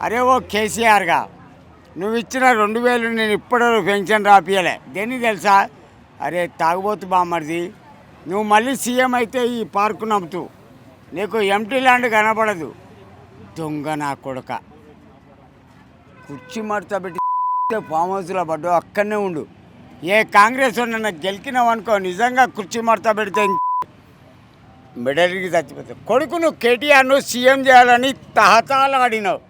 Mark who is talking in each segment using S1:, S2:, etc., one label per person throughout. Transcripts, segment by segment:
S1: అరే ఓ కేసీఆర్గా నువ్వు ఇచ్చిన 2000 నేను ఇప్పటివరకు పెన్షన్ రాపియలే. దేనికి తెలుసా? అరే తాగుబోతు బామ్మర్ది, నువ్వు మళ్ళీ సీఎం అయితే ఈ పార్కు నమ్ముతూ నీకు ఎంటీ ల్యాండ్ కనపడదు. దొంగ నా కొడుక, కుర్చీ మడత పెట్టి ఫామ్ హౌస్లో పడ్డు, అక్కడనే ఉండు. ఏ కాంగ్రెస్ నన్ను గెలికినావనుకో, నిజంగా కుర్చీ మడత పెడితే మెడలికి చచ్చిపోతావు. కొడుకును కేటీఆర్ను సీఎం చేయాలని తహతాలాడినావు.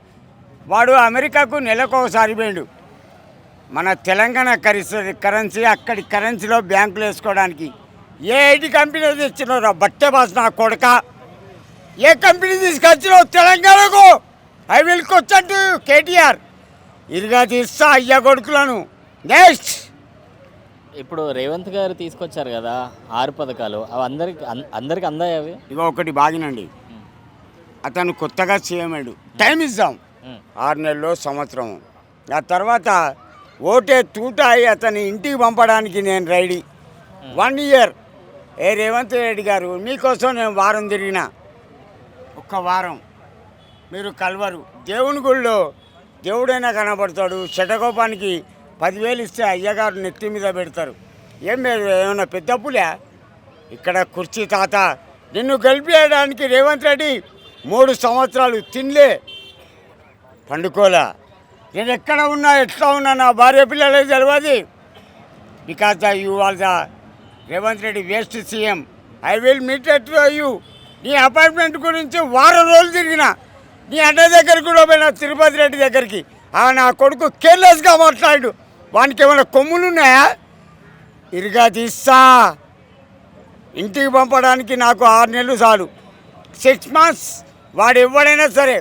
S1: వాడు అమెరికాకు నెలకొకసారి పోయిండు. మన తెలంగాణ కరెన్సీ అక్కడి కరెన్సీలో బ్యాంకులు వేసుకోవడానికి ఏ ఐటీ కంపెనీ తెచ్చినావు? బట్టే బాస్ నా కొడుక, ఏ కంపెనీ తీసుకొచ్చినావు తెలంగాణకు? I will question to KTR. ఇరుగా తీస్తా అయ్యా కొడుకులను. నెక్స్ట్,
S2: ఇప్పుడు రేవంత్ గారు తీసుకొచ్చారు కదా 6 పథకాలు, అవి అందరికి అందాయి అవి?
S1: ఇక ఒకటి బాగినండి, అతను కొత్తగా సీఎం అయ్యాడు, టైం ఇద్దాం, 6 నెలలు సంవత్సరం. ఆ తర్వాత ఓటే తూటాయి అతని ఇంటికి పంపడానికి నేను రెడీ. 1 ఇయర్. ఏ రేవంత్ రెడ్డి గారు, మీకోసం నేను వారం తిరిగిన, ఒక్క వారం మీరు కలవరు. దేవుని గుళ్ళో దేవుడైనా కనబడతాడు. శటకోపానికి 10,000 ఇస్తే అయ్యగారు నెత్తి మీద పెడతారు. ఏమన్నా పెద్ద పులే ఇక్కడ కుర్చీ తాత. నిన్ను గెలిపేయడానికి రేవంత్ రెడ్డి 3 సంవత్సరాలు తినలే, పండుకోలే. నేను ఎక్కడ ఉన్నా ఎట్లా ఉన్నా నా భార్య పిల్లలే తెలియదు. Because you are the Revanth Reddy waste CM. I will meet at you. నీ అపాయింట్మెంట్ గురించి వారం రోజులు తిరిగిన. నీ అన్న దగ్గరికి కూడా పోయినా, తిరుపతి రెడ్డి దగ్గరికి. నా కొడుకు కేర్లెస్గా మాట్లాడు. వానికి ఏమైనా కొమ్ములు ఉన్నాయా? ఇరుగా తీస్తా. ఇంటికి పంపడానికి నాకు 6 నెలలు చాలు, 6 months. వాడు ఎవడైనా సరే.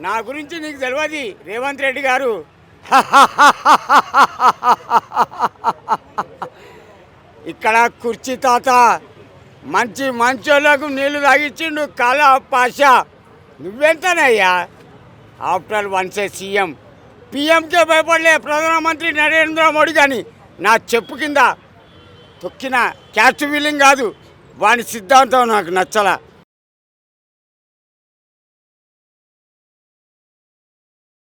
S1: నా గురించి నీకు తెలియదు రేవంత్ రెడ్డి గారు. ఇక్కడ కుర్చీ తాత మంచోళ్ళకు నీళ్లు తాగిచ్చిండు కాలా పాష. నువ్వెంతనయ్యా? ఆఫ్టర్ వన్స్ ఏ సీఎం. పిఎంకే భయపడలే ప్రధానమంత్రి నరేంద్ర మోడీ. కానీ నా చెప్పు కింద తొక్కిన క్యాస్ట్ ఫీలింగ్ కాదు, వాని సిద్ధాంతం నాకు నచ్చల.